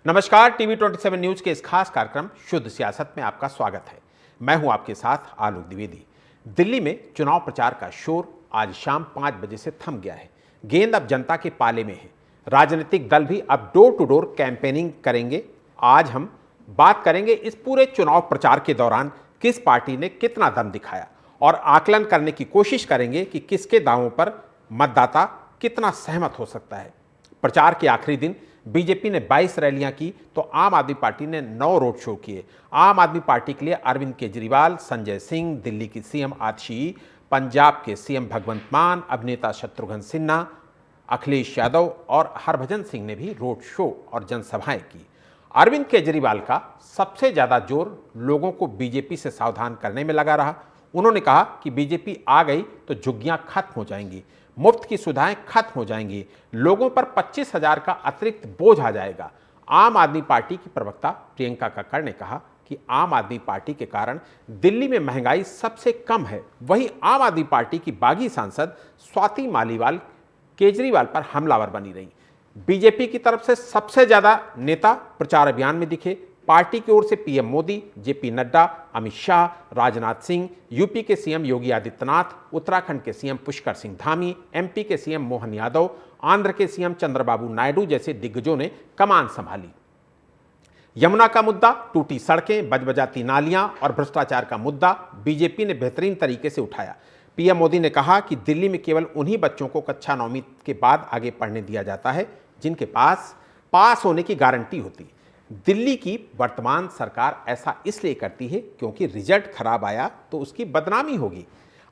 नमस्कार, TV 27 news के इस खास कार्यक्रम शुद्ध सियासत में आपका स्वागत है। मैं हूं आपके साथ आलोक द्विवेदी। दिल्ली में चुनाव प्रचार का शोर आज शाम 5 बजे से थम गया है। गेंद अब जनता के पाले में है। राजनीतिक दल भी अब डोर टू डोर कैंपेनिंग करेंगे। आज हम बात करेंगे इस पूरे चुनाव प्रचार के दौरान किस पार्टी ने कितना दम दिखाया और आकलन करने की कोशिश करेंगे कि किसके दावों पर मतदाता कितना सहमत हो सकता है। प्रचार के आखिरी दिन बीजेपी ने 22 रैलियां की तो आम आदमी पार्टी ने 9 रोड शो किए। आम आदमी पार्टी के लिए अरविंद केजरीवाल, संजय सिंह, दिल्ली की सीएम आतिशी, पंजाब के सीएम भगवंत मान, अभिनेता शत्रुघ्न सिन्हा, अखिलेश यादव और हरभजन सिंह ने भी रोड शो और जनसभाएं की। अरविंद केजरीवाल का सबसे ज्यादा जोर लोगों को बीजेपी से सावधान करने में लगा रहा। उन्होंने कहा कि बीजेपी आ गई तो झुग्गियां खत्म हो जाएंगी, मुफ्त की सुविधाएं खत्म हो जाएंगी, लोगों पर 25,000 का अतिरिक्त बोझ आ जाएगा। आम आदमी पार्टी की प्रवक्ता प्रियंका कक्कड़ ने कहा कि आम आदमी पार्टी के कारण दिल्ली में महंगाई सबसे कम है। वहीं आम आदमी पार्टी की बागी सांसद स्वाति मालीवाल केजरीवाल पर हमलावर बनी रही। बीजेपी की तरफ से सबसे ज्यादा नेता प्रचार अभियान में दिखे। पार्टी की ओर से PM Modi, JP Nadda, Amit Shah, Rajnath Singh, UP के सीएम योगी आदित्यनाथ, उत्तराखंड के सीएम पुष्कर सिंह धामी, एमपी के सीएम मोहन यादव, आंध्र के सीएम चंद्रबाबू नायडू जैसे दिग्गजों ने कमान संभाली। यमुना का मुद्दा, टूटी सड़कें, बजबजाती नालियां और भ्रष्टाचार का मुद्दा बीजेपी ने बेहतरीन तरीके से उठाया। पीएम मोदी ने कहा कि दिल्ली में केवल उन्हीं बच्चों को कक्षा 9वीं के बाद आगे पढ़ने दिया जाता है जिनके पास पास होने की गारंटी होती है। दिल्ली की वर्तमान सरकार ऐसा इसलिए करती है क्योंकि रिजल्ट खराब आया तो उसकी बदनामी होगी।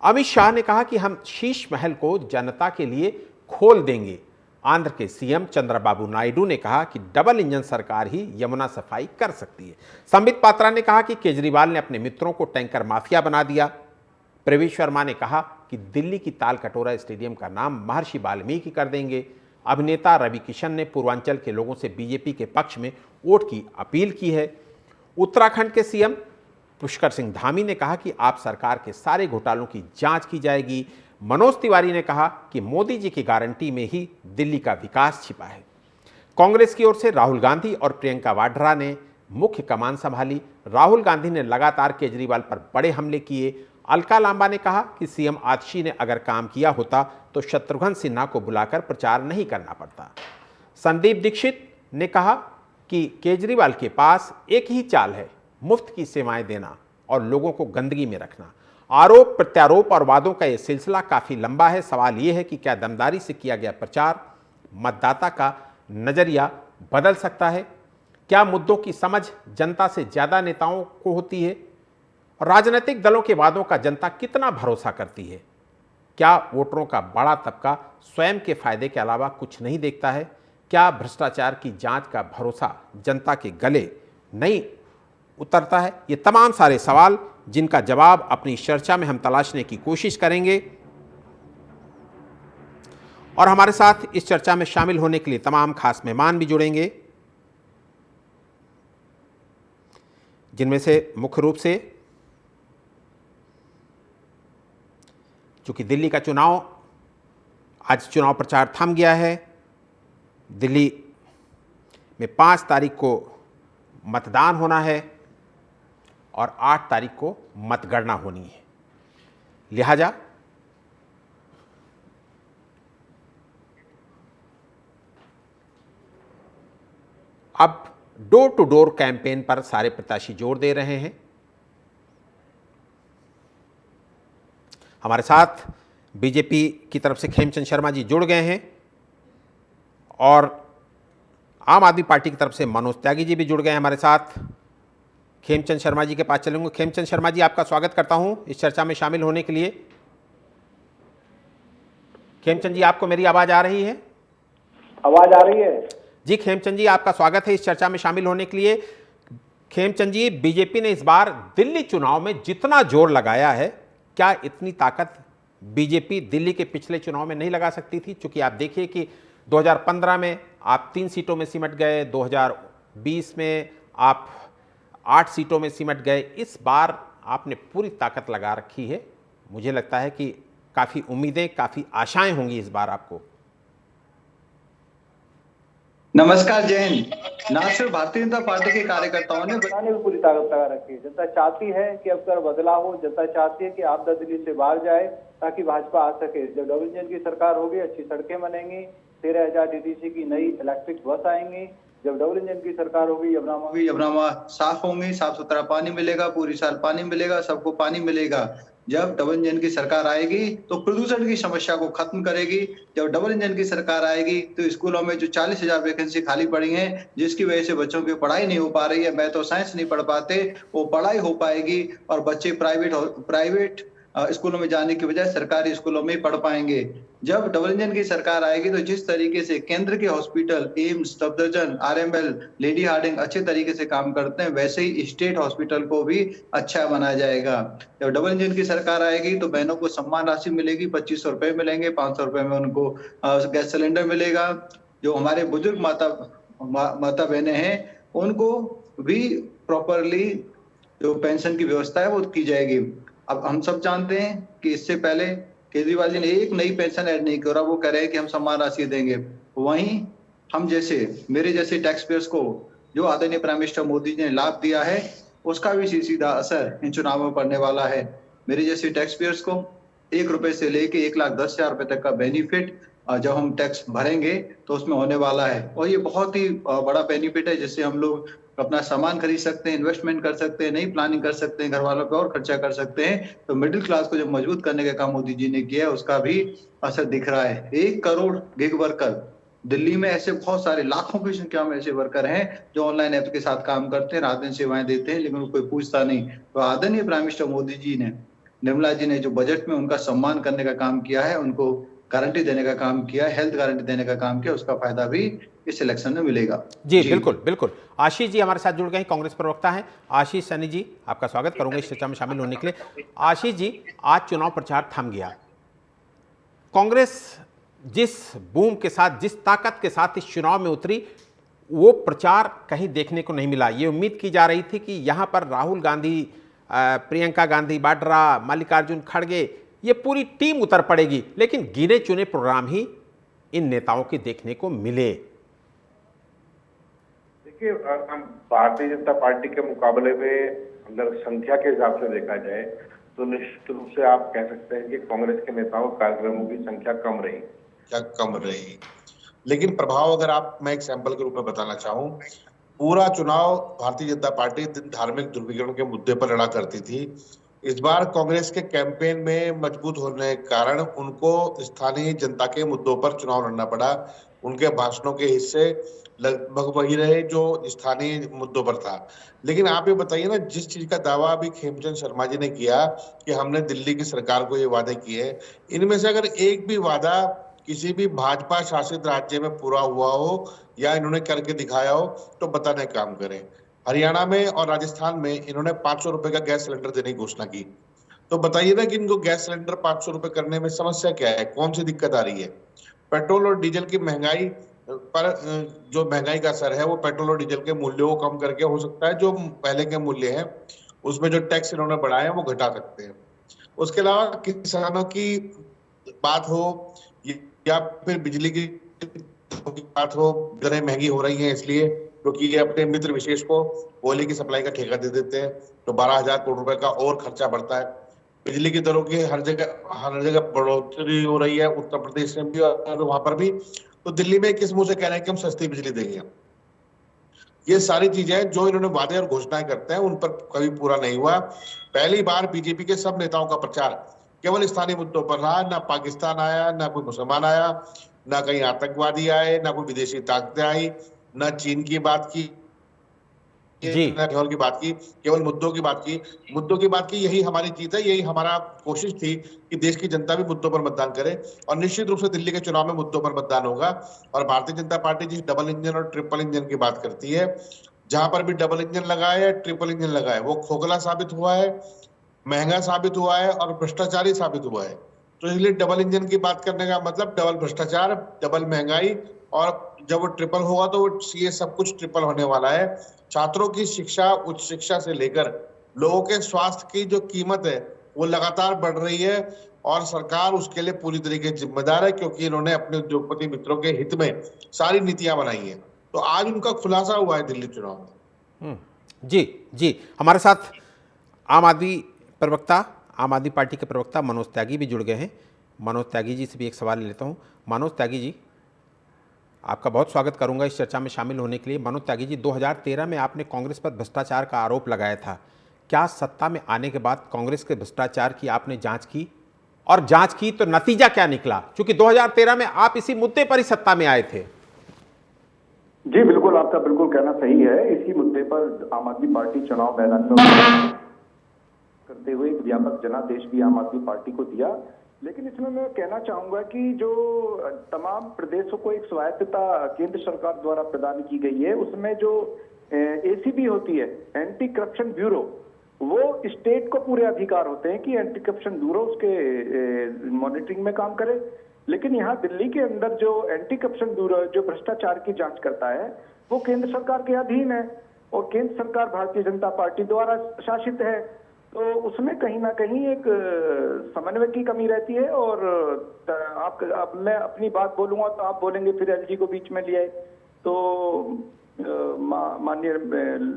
अमित शाह ने कहा कि हम शीश महल को जनता के लिए खोल देंगे। आंध्र के सीएम चंद्रबाबू नायडू ने कहा कि डबल इंजन सरकार ही यमुना सफाई कर सकती है। संबित पात्रा ने कहा कि केजरीवाल ने अपने मित्रों को टैंकर माफिया बना दिया। प्रवेश शर्मा ने कहा कि दिल्ली की ताल कटोरा स्टेडियम का नाम महर्षि वाल्मीकि कर देंगे। अभिनेता रवि किशन ने पूर्वांचल के लोगों से बीजेपी के पक्ष में वोट की अपील की है। उत्तराखंड के सीएम पुष्कर सिंह धामी ने कहा कि आप सरकार के सारे घोटालों की जांच की जाएगी। मनोज तिवारी ने कहा कि मोदी जी की गारंटी में ही दिल्ली का विकास छिपा है। कांग्रेस की ओर से राहुल गांधी और प्रियंका वाड्रा ने मुख्य कमान संभाली। राहुल गांधी ने लगातार केजरीवाल पर बड़े हमले किए। अलका लांबा ने कहा कि सीएम आतिशी ने अगर काम किया होता तो शत्रुघ्न सिन्हा को बुलाकर प्रचार नहीं करना पड़ता। संदीप दीक्षित ने कहा कि केजरीवाल के पास एक ही चाल है, मुफ्त की सेवाएं देना और लोगों को गंदगी में रखना। आरोप प्रत्यारोप और वादों का यह सिलसिला काफी लंबा है। सवाल यह है कि क्या दमदारी से किया गया प्रचार मतदाता का नजरिया बदल सकता है? क्या मुद्दों की समझ जनता से ज्यादा नेताओं को होती है? राजनीतिक दलों के वादों का जनता कितना भरोसा करती है? क्या वोटरों का बड़ा तबका स्वयं के फायदे के अलावा कुछ नहीं देखता है? क्या भ्रष्टाचार की जांच का भरोसा जनता के गले नहीं उतरता है? ये तमाम सारे सवाल जिनका जवाब अपनी चर्चा में हम तलाशने की कोशिश करेंगे और हमारे साथ इस चर्चा में शामिल होने के लिए तमाम खास मेहमान भी जुड़ेंगे, जिनमें से मुख्य रूप से चूंकि दिल्ली का चुनाव आज चुनाव प्रचार थम गया है। दिल्ली में 5 तारीख को मतदान होना है और 8 तारीख को मतगणना होनी है। लिहाजा अब डोर टू डोर कैंपेन पर सारे प्रत्याशी जोर दे रहे हैं। हमारे साथ बीजेपी की तरफ से खेमचंद शर्मा जी जुड़ गए हैं और आम आदमी पार्टी की तरफ से मनोज त्यागी जी भी जुड़ गए हैं हमारे साथ। खेमचंद शर्मा जी के पास चलेंगे। खेमचंद शर्मा जी, आपका स्वागत करता हूं इस चर्चा में शामिल होने के लिए। खेमचंद जी, आपको मेरी आवाज आ रही है? आवाज आ रही है जी। खेमचंद जी, आपका स्वागत है इस चर्चा में शामिल होने के लिए। खेमचंद जी, बीजेपी ने इस बार दिल्ली चुनाव में जितना जोर लगाया है, क्या इतनी ताकत बीजेपी दिल्ली के पिछले चुनाव में नहीं लगा सकती थी? क्योंकि आप देखिए कि 2015 में आप 3 सीटों में सिमट गए, 2020 में आप 8 सीटों में सिमट गए। इस बार आपने पूरी ताकत लगा रखी है। मुझे लगता है कि काफ़ी उम्मीदें, काफ़ी आशाएं होंगी इस बार आपको। नमस्कार जय हिंद। ना सिर्फ भारतीय जनता पार्टी के कार्यकर्ताओं ने बनाने में पूरी ताकत लगा रखी है। जनता चाहती है कि अब कर बदलाव हो, जनता चाहती है कि आपदा दिल्ली से बाहर जाए ताकि भाजपा आ सके। जब डबल इंजन की सरकार होगी, अच्छी सड़कें बनेंगी, 13,000 डीटीसी की नई इलेक्ट्रिक बस आएंगी। जब डबल इंजन की सरकार होगी, यमुना साफ होंगी, साफ सुथरा पानी मिलेगा, पूरी साल पानी मिलेगा, सबको पानी मिलेगा। जब डबल इंजन की सरकार आएगी तो प्रदूषण की समस्या को खत्म करेगी। जब डबल इंजन की सरकार आएगी तो स्कूलों में जो 40,000 वैकेंसी खाली पड़ी हैं, जिसकी वजह से बच्चों की पढ़ाई नहीं हो पा रही है, मैथ और साइंस नहीं पढ़ पाते, वो पढ़ाई हो पाएगी और बच्चे प्राइवेट स्कूलों में जाने की बजाय सरकारी स्कूलों में ही पढ़ पाएंगे। जब डबल इंजन की सरकार आएगी तो जिस तरीके से केंद्र के hospital AIIMS, Safdarjung, RML, Lady Hardinge अच्छे तरीके से काम करते हैं, वैसे ही स्टेट हॉस्पिटल को भी अच्छा बनाया जाएगा। जब डबल इंजन की सरकार आएगी तो बहनों को सम्मान राशि मिलेगी, 2500 रुपए मिलेंगे, 500 रुपए में उनको गैस सिलेंडर मिलेगा। जो हमारे बुजुर्ग माता बहनें हैं, उनको भी प्रॉपरली जो पेंशन की व्यवस्था है वो की जाएगी। अब हम सब जानते हैं कि इससे पहले केजरीवाल जी ने एक नई पेंशन ऐड नहीं करा, वो कह रहे हैं कि हम सम्मान राशि देंगे। वहीं हम जैसे मेरे जैसे टैक्स पेयर्स को जो आदरणीय प्राइम मिनिस्टर मोदी जी ने लाभ दिया है, उसका भी सीधा असर इन चुनावों में पड़ने वाला है। मेरे जैसे टैक्स पेयर्स को 1 रुपए से लेके 1,10,000 रुपए तक का बेनिफिट जब हम टैक्स भरेंगे तो उसमें होने वाला है। और ये बहुत ही बड़ा बेनिफिट है, जिससे हम लोग अपना सामान खरीद सकते हैं, इन्वेस्टमेंट कर सकते हैं, नई प्लानिंग कर सकते हैं, घर वालों पे और खर्चा कर सकते हैं। तो मिडिल क्लास को जो मजबूत करने का काम मोदी जी ने किया है, उसका भी असर दिख रहा है। 1 करोड़ गिग वर्कर दिल्ली में, ऐसे बहुत सारे लाखों की संख्या में ऐसे वर्कर हैं जो ऑनलाइन ऐप के साथ काम करते हैं, रात दिन सेवाएं देते हैं, लेकिन कोई पूछता नहीं। तो आदरणीय प्राइम मिनिस्टर मोदी जी ने, निर्मला जी ने जो बजट में उनका सम्मान करने का काम किया है, उनको गारंटी देने का काम किया है, हेल्थ गारंटी देने का काम किया, उसका फायदा भी इस इलेक्शन में मिलेगा। जी बिल्कुल बिल्कुल। आशीष जी हमारे साथ जुड़ गए हैं, कांग्रेस प्रवक्ता हैं। आशीष सैनी जी, आपका स्वागत करूंगा इस चर्चा में शामिल होने के लिए। आशीष जी, आज चुनाव प्रचार थम गया। कांग्रेस जिस बूम के साथ, जिस ताकत के साथ इस चुनाव में उतरी, वो प्रचार कहीं देखने को नहीं मिला। ये उम्मीद की जा रही थी कि यहां पर राहुल गांधी, प्रियंका गांधी वाड्रा, मल्लिकार्जुन खड़गे, ये पूरी टीम उतर पड़ेगी, लेकिन गिने चुने प्रोग्राम ही इन नेताओं के देखने को मिले। देखिए, हम भारतीय जनता पार्टी के मुकाबले में अगर संख्या के हिसाब से देखा जाए तो निश्चित रूप से आप कह सकते हैं कि कांग्रेस के नेताओं कार्यक्रमों की संख्या कम रही। लेकिन प्रभाव अगर मैं एक सैंपल के रूप में बताना चाहूं, पूरा चुनाव भारतीय जनता पार्टी धार्मिक ध्रुवीकरण के मुद्दे पर लड़ा करती थी। इस बार कांग्रेस के कैंपेन में मजबूत होने के कारण उनको स्थानीय जनता के मुद्दों पर चुनाव लड़ना पड़ा। उनके भाषणों के हिस्से लगभग वही रहे जो स्थानीय मुद्दों पर था। लेकिन आप ये बताइए ना, जिस चीज का दावा अभी खेमचंद शर्मा जी ने किया कि हमने दिल्ली की सरकार को ये वादे किए, इनमें से अगर एक भी वादा किसी भी भाजपा शासित राज्य में पूरा हुआ हो या इन्होंने करके दिखाया हो तो बताने का काम करें। हरियाणा में और राजस्थान में इन्होंने 500 रुपए का गैस सिलेंडर देने की घोषणा की। तो बताइए ना कि इनको गैस सिलेंडर 500 रुपए करने में समस्या क्या है, कौन सी दिक्कत आ रही है? पेट्रोल और डीजल की महंगाई पर जो महंगाई का असर है वो पेट्रोल और डीजल के मूल्यों को कम करके हो सकता है। जो पहले के मूल्य है उसमें जो टैक्स इन्होंने बढ़ाए हैं वो घटा सकते हैं। उसके अलावा किसानों की बात हो या फिर बिजली की बात हो, दरें महंगी हो रही हैं इसलिए क्योंकि ये अपने मित्र विशेष को कोयले की सप्लाई का ठेका दे देते हैं, तो 12,000 करोड़ रुपए का और खर्चा बढ़ता है। बिजली की दरों की हर जगह बढ़ोतरी हो रही है, उत्तर प्रदेश में भी और वहां पर भी। तो दिल्ली में किस मुंह से कह रहे हैं कि हम सस्ती बिजली देंगे? ये सारी चीजें जो इन्होंने वादे और घोषणाएं करते हैं उन पर कभी पूरा नहीं हुआ। पहली बार बीजेपी के सब नेताओं का प्रचार केवल स्थानीय मुद्दों पर रहा। ना पाकिस्तान आया, ना कोई मुसलमान आया, ना कहीं आतंकवादी आए, ना कोई विदेशी ताकतें आई, ना चीन की बात की, की बात की, केवल मुद्दों की बात की। यही हमारी जीत है, यही हमारा कोशिश थी कि देश की जनता भी मुद्दों पर मतदान करे और निश्चित रूप से दिल्ली के चुनाव में मुद्दों पर मतदान होगा। और भारतीय जनता पार्टी जिस डबल इंजन और ट्रिपल इंजन की बात करती है, जहां पर भी डबल इंजन लगा है, ट्रिपल इंजन लगा है, वो खोखला साबित हुआ है, महंगा साबित हुआ है और भ्रष्टाचारी साबित हुआ है। तो इसलिए डबल इंजन की बात करने का मतलब डबल भ्रष्टाचार, डबल महंगाई, और जब वो ट्रिपल होगा तो ये सब कुछ ट्रिपल होने वाला है। छात्रों की शिक्षा, उच्च शिक्षा से लेकर लोगों के स्वास्थ्य की जो कीमत है वो लगातार बढ़ रही है और सरकार उसके लिए पूरी तरीके से जिम्मेदार है, क्योंकि इन्होंने अपने उद्योगपति मित्रों के हित में सारी नीतियां बनाई हैं। तो आज उनका खुलासा हुआ है दिल्ली चुनाव में। जी जी, हमारे साथ आम आदमी प्रवक्ता, आम आदमी पार्टी के प्रवक्ता मनोज त्यागी भी जुड़ गए हैं। मनोज त्यागी जी से भी एक सवाल लेता हूं। मनोज त्यागी जी, आपका बहुत स्वागत करूंगा इस चर्चा में शामिल होने के लिए। मनोज त्यागी जी, 2013 में आपने कांग्रेस पर भ्रष्टाचार का आरोप लगाया था। क्या सत्ता में आने के बाद कांग्रेस के भ्रष्टाचार की आपने जांच की, और जांच की तो नतीजा क्या निकला? क्योंकि 2013 में आप इसी मुद्दे पर ही सत्ता में आए थे। जी बिल्कुल, आपका बिल्कुल कहना सही है। इसी मुद्दे पर आम आदमी पार्टी चुनाव मैदान में करते हुए एक व्यापक जनादेश भी आम आदमी पार्टी को दिया। लेकिन इसमें मैं कहना चाहूंगा कि जो तमाम प्रदेशों को एक स्वायत्तता केंद्र सरकार द्वारा प्रदान की गई है, उसमें जो एसीबी होती है, एंटी करप्शन ब्यूरो, वो स्टेट को पूरे अधिकार होते हैं कि एंटी करप्शन ब्यूरो उसके मॉनिटरिंग में काम करे। लेकिन यहाँ दिल्ली के अंदर जो एंटी करप्शन ब्यूरो जो भ्रष्टाचार की जांच करता है, वो केंद्र सरकार के अधीन है और केंद्र सरकार भारतीय जनता पार्टी द्वारा शासित है। तो उसमें कहीं ना कहीं एक समन्वय की कमी रहती है। और अब मैं अपनी बात बोलूंगा तो आप बोलेंगे फिर एलजी को बीच में लिया। तो माननीय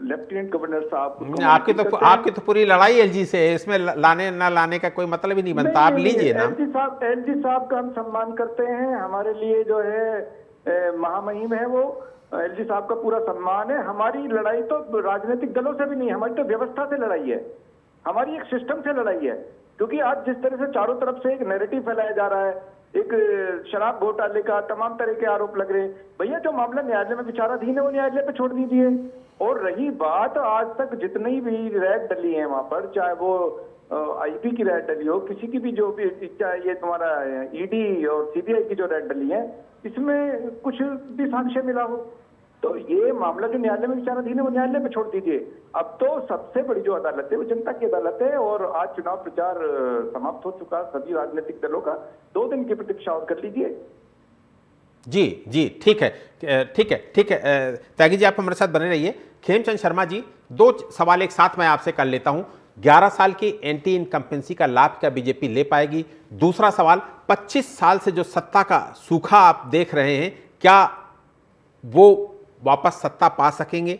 लेफ्टिनेंट गवर्नर साहब, आपकी तो पूरी लड़ाई एलजी से है, इसमें लाने ना लाने का कोई मतलब ही नहीं बनता। आप लीजिए ना। एलजी साहब का हम सम्मान करते हैं। हमारे लिए जो है महामहिम है, वो एलजी साहब का पूरा सम्मान है। हमारी लड़ाई तो राजनीतिक दलों से भी नहीं, हमारी तो व्यवस्था से लड़ाई है, हमारी एक सिस्टम से लड़ाई है। क्योंकि आज जिस तरह से चारों तरफ से एक नैरेटिव फैलाया जा रहा है, एक शराब घोटाले का तमाम तरह के आरोप लग रहे हैं, भैया जो मामला न्यायालय में विचाराधीन है वो न्यायालय पे छोड़ दीजिए। और रही बात आज तक जितनी भी रैड डली है वहां पर, चाहे वो आईपी की रैड डली हो, किसी की भी जो भी, चाहे ये तुम्हारा ईडी और सीबीआई की जो रैड डली है, इसमें कुछ भी साक्ष्य मिला हो तो ये मामला जो न्यायालय में विचाराधीन है वो न्यायालय में छोड़ दीजिए। अब तो सबसे बड़ी जो अदालत है वो जनता की अदालत है। और आज चुनाव प्रचार समाप्त हो चुका, सभी राजनीतिक दलों का 2 दिन की प्रतीक्षा और कर लीजिए। जी जी, ठीक है, ठीक है, ठीक है। त्यागी जी, आप हमारे साथ बने रहिए। खेमचंद शर्मा जी, 2 सवाल एक साथ मैं आपसे कर लेता हूं। 11 साल की एंटी इनकम्पेंसी का लाभ क्या बीजेपी ले पाएगी? दूसरा सवाल, 25 साल से जो सत्ता का सूखा आप देख रहे हैं, क्या वो वापस सत्ता पा सकेंगे?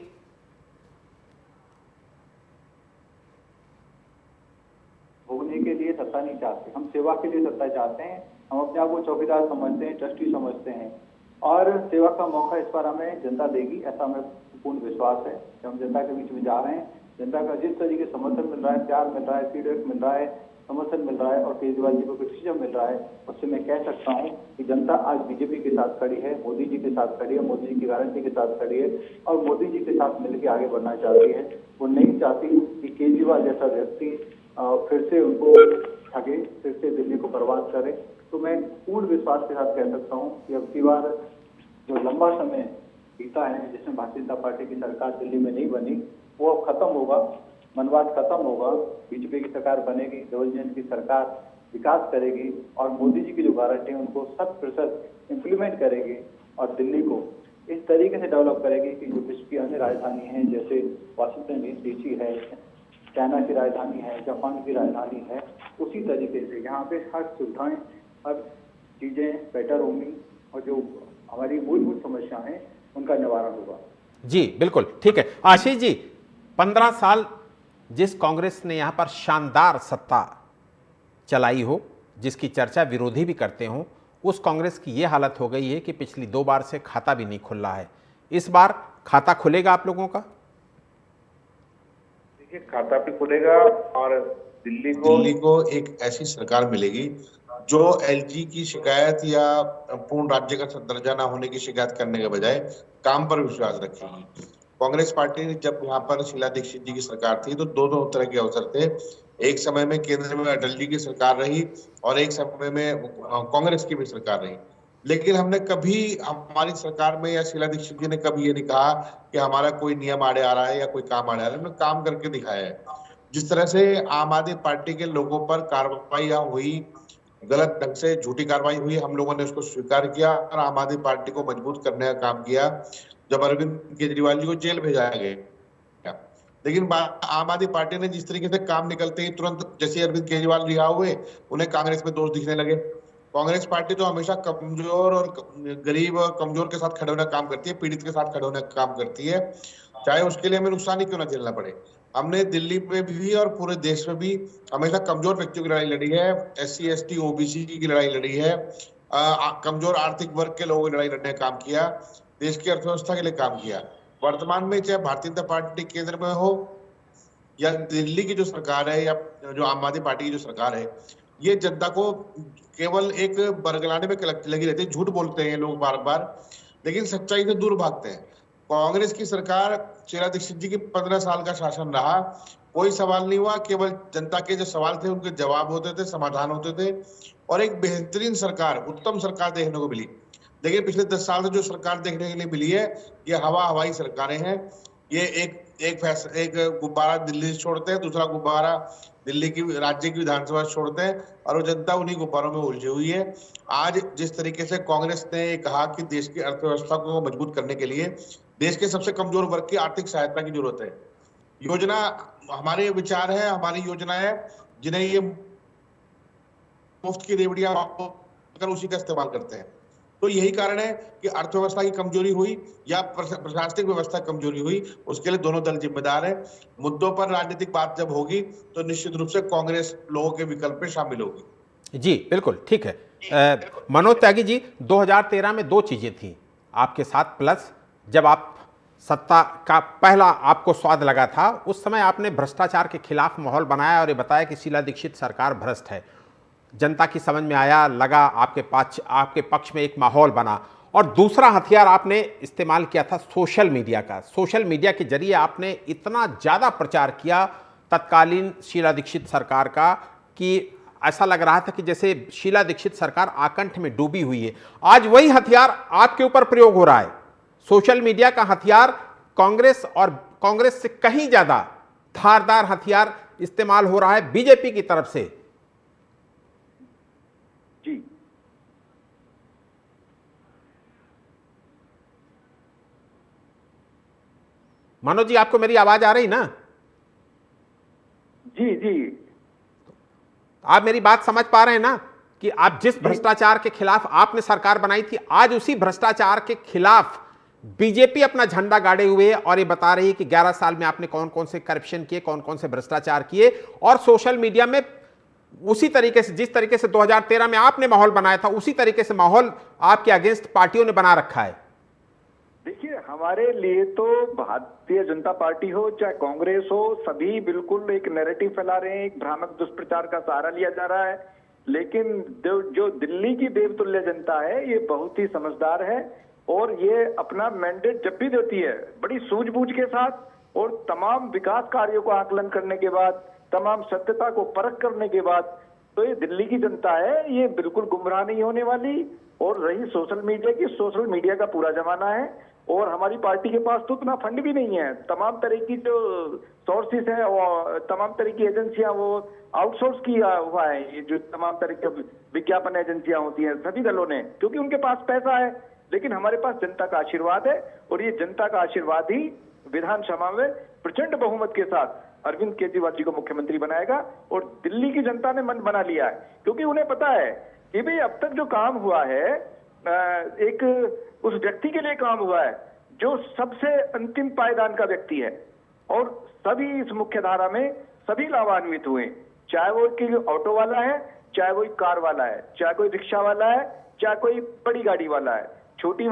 भोगने के लिए सत्ता नहीं चाहते, हम सेवा के लिए सत्ता चाहते हैं। हम अपने आप को चौकीदार समझते हैं, ट्रस्टी समझते हैं, और सेवा का मौका इस बार हमें जनता देगी, ऐसा हमें पूर्ण विश्वास है। जब हम जनता के बीच में जा रहे हैं, जनता का जिस तरीके से समर्थन मिल रहा है, प्यार मिल रहा है, फीडबैक मिल रहा है, समर्थन मिल रहा है और केजरीवाल जी को क्रिटिसिज्म मिल रहा है, उससे मैं कह सकता हूं कि जनता आज बीजेपी के साथ खड़ी है, मोदी जी के साथ खड़ी है, मोदी जी की गारंटी के साथ खड़ी है और मोदी जी के साथ मिलकर आगे बढ़ना चाहती है। वो नहीं चाहती कि केजरीवाल जैसा व्यक्ति फिर से उनको ठगे, फिर से दिल्ली को बर्बाद करे। तो मैं पूर्ण विश्वास के साथ कह सकता हूँ कि अब की बार जो लंबा समय बीता है जिसमें भारतीय जनता पार्टी की सरकार दिल्ली में नहीं बनी, वो अब खत्म होगा, मनवाद खत्म होगा, बीजेपी की सरकार बनेगी, डबल की सरकार विकास करेगी और मोदी जी की जो गारंटी है उनको 100% इम्प्लीमेंट करेगी और दिल्ली को इस तरीके से डेवलप करेगी कि जो विश्व की अन्य राजधानी है, जैसे वाशिंगटन डीसी है, चाइना की राजधानी है, जापान की राजधानी है, उसी तरीके से यहाँ पे हर सुविधाएं, हर चीजें बेटर होंगी और जो हमारी मूलभूत समस्या है उनका निवारण होगा। जी बिल्कुल, ठीक है। आशीष जी, 15 साल जिस कांग्रेस ने यहाँ पर शानदार सत्ता चलाई हो, जिसकी चर्चा विरोधी भी करते हो, उस कांग्रेस की ये हालत हो गई है कि पिछली 2 बार से खाता भी नहीं खुल रहा है। इस बार खाता खुलेगा आप लोगों का? देखिए, खाता भी खुलेगा और दिल्ली को एक ऐसी सरकार मिलेगी जो एलजी की शिकायत या पूर्ण राज्य का दर्जा न होने की शिकायत करने के बजाय काम पर विश्वास रखेगी। कांग्रेस पार्टी ने जब यहाँ पर शीला दीक्षित जी की सरकार थी तो दो तरह के अवसर थे। एक समय में केंद्र में अटल जी की सरकार रही और एक समय में कांग्रेस की भी सरकार रही, लेकिन हमने कभी हमारी सरकार में या शीला दीक्षित जी ने कभी ये नहीं कहा कि हमारा कोई नियम आड़े आ रहा है या कोई काम आड़े आ रहा है। हमने काम करके दिखाया है। जिस तरह से आम आदमी पार्टी के लोगों पर कार्रवाई हुई, गलत ढंग से झूठी कार्रवाई हुई, हम लोगों ने उसको स्वीकार किया और आम आदमी पार्टी को मजबूत करने का काम किया। जब अरविंद केजरीवाल जी को जेल भेजा गया, लेकिन आम आदमी पार्टी ने जिस तरीके से काम निकलते ही तुरंत, जैसे अरविंद केजरीवाल रिहा हुए, उन्हें कांग्रेस में दोष दिखने लगे। कांग्रेस पार्टी तो हमेशा कमजोर और गरीब और कमजोर के साथ खड़े होने का काम करती है, पीड़ित के साथ खड़े होने का काम करती है, चाहे उसके लिए हमें नुकसान ही क्यों ना झेलना पड़े। हमने दिल्ली में भी और पूरे देश में भी हमेशा कमजोर व्यक्तियों की लड़ाई लड़ी है, SC ST OBC की लड़ाई लड़ी है, कमजोर आर्थिक वर्ग के लोगों की लड़ाई लड़ने का काम किया, देश की अर्थव्यवस्था के लिए काम किया। वर्तमान में चाहे भारतीय जनता पार्टी केंद्र में हो या दिल्ली की जो सरकार है या जो आम आदमी पार्टी की जो सरकार है, ये जनता को केवल एक बरगलाने में लगी रहती है। झूठ बोलते हैं लोग बार बार, लेकिन सच्चाई से दूर भागते हैं। कांग्रेस की सरकार शीला दीक्षित जी की 15 साल का शासन रहा, कोई सवाल नहीं हुआ, केवल जनता के जो सवाल थे उनके जवाब होते थे, समाधान होते थे और एक बेहतरीन सरकार, उत्तम सरकार देखने को मिली। देखिए पिछले 10 साल से जो सरकार देखने के लिए मिली है, ये हवाई सरकारें हैं। ये एक गुब्बारा दिल्ली से छोड़ते हैं, दूसरा गुब्बारा दिल्ली की राज्य की विधानसभा छोड़ते हैं और वो जनता उन्हीं गुब्बारों में उलझी हुई है। आज जिस तरीके से कांग्रेस ने कहा कि देश की अर्थव्यवस्था को मजबूत करने के लिए देश के सबसे कमजोर वर्ग की आर्थिक सहायता की जरूरत है, योजना हमारे विचार है, हमारी योजना है, जिन्हें ये मुफ्त की रेवड़ियां कर उसी का इस्तेमाल करते हैं। तो यही कारण है कि अर्थव्यवस्था की कमजोरी हुई या प्रशासनिक व्यवस्था की कमजोरी हुई, उसके लिए दोनों दल जिम्मेदार हैं। मुद्दों पर राजनीतिक बात जब होगी तो निश्चित रूप से कांग्रेस लोगों के विकल्प में शामिल होगी। जी बिल्कुल ठीक है। मनोज त्यागी जी, 2013 में दो चीजें थी आपके साथ प्लस, जब आप सत्ता का पहला आपको स्वाद लगा था, उस समय आपने भ्रष्टाचार के खिलाफ माहौल बनाया और ये बताया कि शीला दीक्षित सरकार भ्रष्ट है। जनता की समझ में आया, लगा आपके पक्ष में एक माहौल बना। और दूसरा हथियार आपने इस्तेमाल किया था सोशल मीडिया का। सोशल मीडिया के जरिए आपने इतना ज़्यादा प्रचार किया तत्कालीन शीला दीक्षित सरकार का कि ऐसा लग रहा था कि जैसे शीला दीक्षित सरकार आकंठ में डूबी हुई है। आज वही हथियार आपके ऊपर प्रयोग हो रहा है। सोशल मीडिया का हथियार कांग्रेस और कांग्रेस से कहीं ज़्यादा धारदार हथियार इस्तेमाल हो रहा है बीजेपी की तरफ से। जी मनोज जी, आपको मेरी आवाज आ रही ना? जी जी आप मेरी बात समझ पा रहे हैं ना कि आप जिस भ्रष्टाचार के खिलाफ आपने सरकार बनाई थी, आज उसी भ्रष्टाचार के खिलाफ बीजेपी अपना झंडा गाड़े हुए है और ये बता रही है कि 11 साल में आपने कौन कौन से करप्शन किए, कौन कौन से भ्रष्टाचार किए। और सोशल मीडिया में उसी तरीके से, जिस तरीके से 2013 में आपने माहौल बनाया था, उसी तरीके से माहौल आपके अगेंस्ट पार्टियों ने बना रखा है। देखिए, हमारे लिए तो भारतीय जनता पार्टी हो चाहे कांग्रेस हो, सभी बिल्कुल एक नैरेटिव फैला रहे हैं, एक भ्रामक दुष्प्रचार का सहारा लिया जा रहा है। लेकिन जो दिल्ली की देवतुल्य जनता है, ये बहुत ही समझदार है और ये अपना मैंडेट जब भी देती है बड़ी सूझबूझ के साथ और तमाम विकास कार्यों को आकलन करने के बाद, तमाम सत्यता को परख करने के बाद, तो ये दिल्ली की जनता है, ये बिल्कुल गुमराह नहीं होने वाली। और रही सोशल मीडिया की, सोशल मीडिया का पूरा जमाना है और हमारी पार्टी के पास तो उतना फंड भी नहीं है। तमाम तरह की जो सोर्सेस हैं और तमाम तरह की एजेंसियां वो आउटसोर्स किया हुआ है। ये जो तमाम तरह की विज्ञापन एजेंसियां होती हैं सभी दलों ने, क्योंकि उनके पास पैसा है। लेकिन हमारे पास जनता का आशीर्वाद है और ये जनता का आशीर्वाद ही विधानसभा में प्रचंड बहुमत के साथ अरविंद केजरीवाल जी को मुख्यमंत्री बनाएगा। और दिल्ली की जनता ने मन बना लिया है, क्योंकि उन्हें पता है कि भाई अब तक जो काम हुआ है एक उस व्यक्ति के लिए काम हुआ है जो सबसे अंतिम पायदान का व्यक्ति है। और सभी इस मुख्य धारा में सभी लाभान्वित हुए, चाहे वो कि ऑटो वाला है, चाहे वो कार वाला है, चाहे कोई रिक्शा वाला है, चाहे कोई बड़ी गाड़ी वाला है, छोटी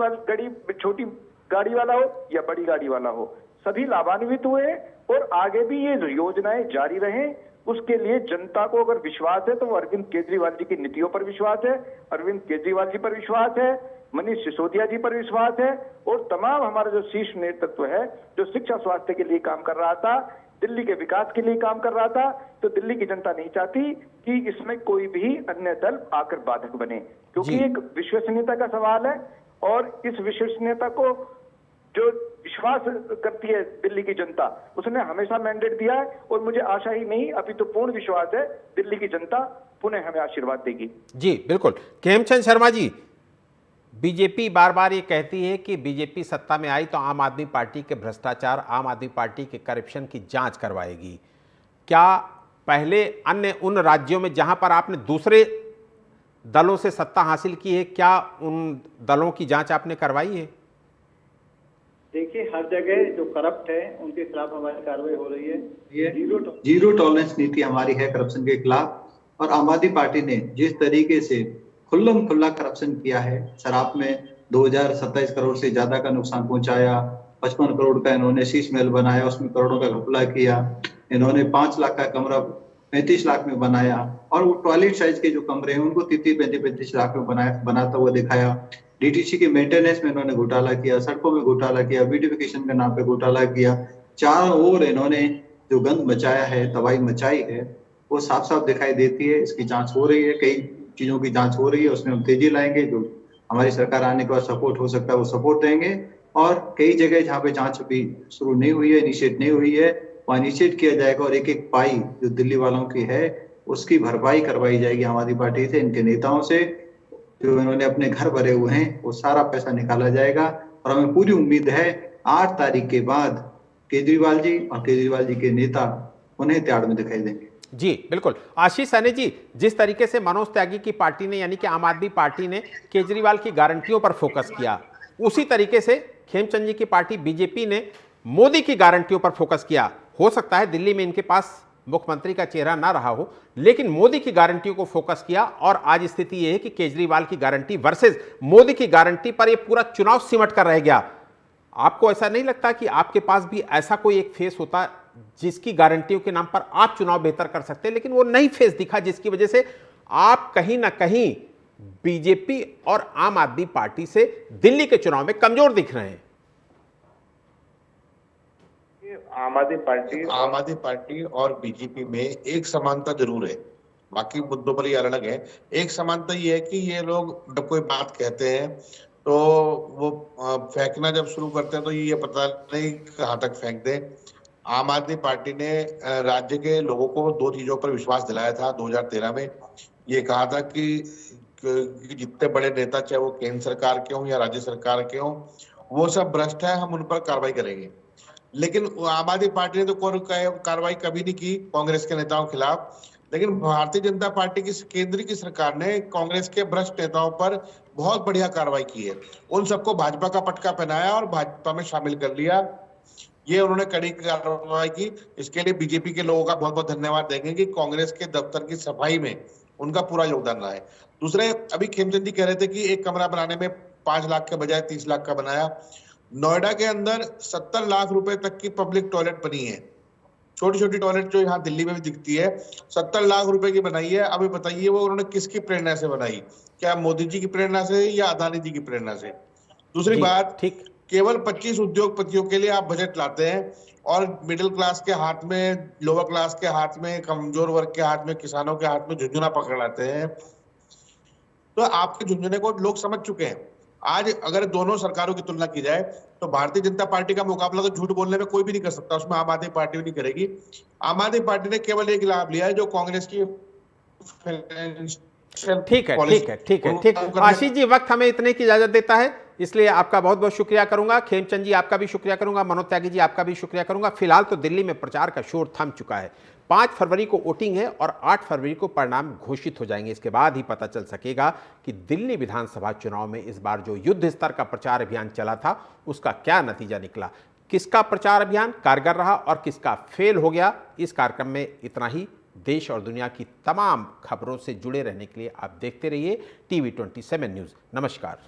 गाड़ी वाला हो या बड़ी गाड़ी वाला हो, सभी लाभान्वित हुए। और आगे भी ये योजनाएं जारी रहें, उसके लिए जनता को अगर विश्वास है तो वो अरविंद केजरीवाल जी की नीतियों पर विश्वास है, अरविंद केजरीवाल जी पर विश्वास है, मनीष सिसोदिया जी पर विश्वास है और तमाम हमारा जो शीर्ष नेतृत्व है जो शिक्षा स्वास्थ्य के लिए काम कर रहा था, दिल्ली के विकास के लिए काम कर रहा था। तो दिल्ली की जनता नहीं चाहती कि इसमें कोई भी अन्य दल आकर बाधक बने, क्योंकि एक विश्वसनीयता का सवाल है और इस विश्वसनीयता को जो विश्वास करती है दिल्ली की जनता, उसने हमेशा मैंडेट दिया है। और मुझे आशा ही नहीं, अभी तो पूर्ण विश्वास है दिल्ली की जनता पुनः हमें आशीर्वाद देगी। जी बिल्कुल। खेमचंद शर्मा जी, बीजेपी बार बार ये कहती है कि बीजेपी सत्ता में आई तो आम आदमी पार्टी के भ्रष्टाचार, आम आदमी पार्टी के करप्शन की जांच करवाएगी। क्या पहले अन्य उन राज्यों में जहां पर आपने दूसरे दलों से सत्ता हासिल की है, क्या उन दलों की जांच आपने करवाई है? देखिए, हर जगह जो करप्ट है उनके खिलाफ हमारी कार्रवाई हो रही है। ये जीरो टॉलरेंस नीति हमारी है करप्शन के खिलाफ। और आम आदमी पार्टी ने जिस तरीके से खुल्लम खुल्ला करप्शन किया है, शराब में 2027 करोड़ से ज्यादा का नुकसान पहुंचाया, 55 करोड़ का इन्होंने शीश महल बनाया, उसमें करोड़ों का घपला किया, इन्होंने 5 लाख का कमरा 35 लाख में बनाया, और वो टॉयलेट साइज के जो कमरे हैं उनको 30-35 लाख में बनाता हुआ दिखाया। डीटीसी के मेंटेनेंस में इन्होंने घोटाला किया, सड़कों में घोटाला किया, ब्यूटिफिकेशन के नाम पे घोटाला किया। चारों ओर इन्होंने जो गंद मचाया है, तबाही मचाई है, वो साफ साफ दिखाई देती है। इसकी जांच हो रही है, कई चीजों की जांच हो रही है, उसमें हम तेजी लाएंगे। जो हमारी सरकार आने के बाद सपोर्ट हो सकता है वो सपोर्ट देंगे। और कई जगह जहाँ पे जांच अभी शुरू नहीं हुई है, इनिशिएट नहीं हुई है, वहाँ इनिशिएट किया जाएगा और एक एक पाई जो दिल्ली वालों की है उसकी भरपाई करवाई जाएगी आम आदमी पार्टी से, इनके नेताओं से। जो इन्होंने अपने घर भरे हुए हैं वो सारा पैसा निकाला जाएगा। और हमें पूरी उम्मीद है 8 तारीख के बाद केजरीवाल जी और केजरीवाल जी के नेता उन्हें त्याग में दिखाई देंगे। जी बिल्कुल। आशीष सहनी जी, जिस तरीके से मनोज त्यागी की पार्टी ने यानी कि आम आदमी पार्टी ने केजरीवाल की गारंटियों पर फोकस किया, उसी तरीके से खेमचंद जी की पार्टी बीजेपी ने मोदी की गारंटियों पर फोकस किया। हो सकता है दिल्ली में इनके पास मुख्यमंत्री का चेहरा ना रहा हो, लेकिन मोदी की गारंटियों को फोकस किया। और आज स्थिति यह है कि केजरीवाल की गारंटी वर्सेस मोदी की गारंटी पर यह पूरा चुनाव सिमट कर रह गया। आपको ऐसा नहीं लगता कि आपके पास भी ऐसा कोई एक फेस होता जिसकी गारंटियों के नाम पर आप चुनाव बेहतर कर सकते हैं, लेकिन वो नहीं फेस दिखा, जिसकी वजह से आप कहीं ना कहीं बीजेपी और आम आदमी पार्टी से दिल्ली के चुनाव में कमजोर दिख रहे हैं? आम आदमी पार्टी और बीजेपी में एक समानता जरूर है, बाकी मुद्दों पर ये अलग है। एक समानता ये है कि ये लोग जब कोई बात कहते हैं तो वो फेंकना जब शुरू करते हैं तो ये पता नहीं कहाँ तक फेंक दें। आम आदमी पार्टी ने राज्य के लोगों को 2 चीजों पर विश्वास दिलाया था 2013 में। ये कहा था कि जितने बड़े नेता, चाहे वो केंद्र सरकार के हों या राज्य सरकार के हों, वो सब भ्रष्ट है, हम उन पर कार्रवाई करेंगे। लेकिन आम आदमी पार्टी ने तो कोई कार्रवाई कभी नहीं की कांग्रेस के नेताओं के खिलाफ। लेकिन भारतीय जनता पार्टी की केंद्र की सरकार ने कांग्रेस के भ्रष्ट नेताओं पर बहुत बढ़िया कार्रवाई की है। उन सबको भाजपा का पटका पहनाया और भाजपा में शामिल कर लिया। ये उन्होंने कड़ी कार्रवाई की। इसके लिए बीजेपी के लोगों का बहुत बहुत धन्यवाद देंगे कि कांग्रेस के दफ्तर की सफाई में उनका पूरा योगदान रहा है। दूसरे, अभी खेमचंद जी कह रहे थे कि एक कमरा बनाने में 5 लाख के बजाय 30 लाख का बनाया। नोएडा के अंदर 70 लाख रुपए तक की पब्लिक टॉयलेट बनी है, छोटी छोटी टॉयलेट जो यहाँ दिल्ली में भी दिखती है, 70 लाख रुपए की बनाई है। अभी बताइए वो उन्होंने किसकी प्रेरणा से बनाई? क्या मोदी जी की प्रेरणा से या अदानी जी की प्रेरणा से? दूसरी बात, ठीक, केवल 25 उद्योगपतियों के लिए आप बजट लाते हैं और मिडिल क्लास के हाथ में, लोअर क्लास के हाथ में, कमजोर वर्ग के हाथ में, किसानों के हाथ में झुंझुना पकड़ लाते हैं। तो आपके झुंझुने को लोग समझ चुके हैं। आज अगर दोनों सरकारों की तुलना की जाए तो भारतीय जनता पार्टी का मुकाबला तो झूठ बोलने में कोई भी नहीं कर सकता, उसमें आम आदमी पार्टी भी नहीं करेगी। आम आदमी पार्टी ने केवल एक लाभ लिया है जो कांग्रेस की ठीक है। आशीष जी, वक्त हमें इतने की इजाजत देता है, इसलिए आपका बहुत बहुत शुक्रिया करूंगा। खेमचंद जी आपका भी शुक्रिया करूंगा, मनोज त्यागी जी आपका भी शुक्रिया करूंगा। फिलहाल तो दिल्ली में प्रचार का शोर थम चुका है। 5 फरवरी को वोटिंग है और 8 फरवरी को परिणाम घोषित हो जाएंगे। इसके बाद ही पता चल सकेगा कि दिल्ली विधानसभा चुनाव में इस बार जो युद्ध स्तर का प्रचार अभियान चला था उसका क्या नतीजा निकला, किसका प्रचार अभियान कारगर रहा और किसका फेल हो गया। इस कार्यक्रम में इतना ही। देश और दुनिया की तमाम खबरों से जुड़े रहने के लिए आप देखते रहिए TV 27 न्यूज़। नमस्कार।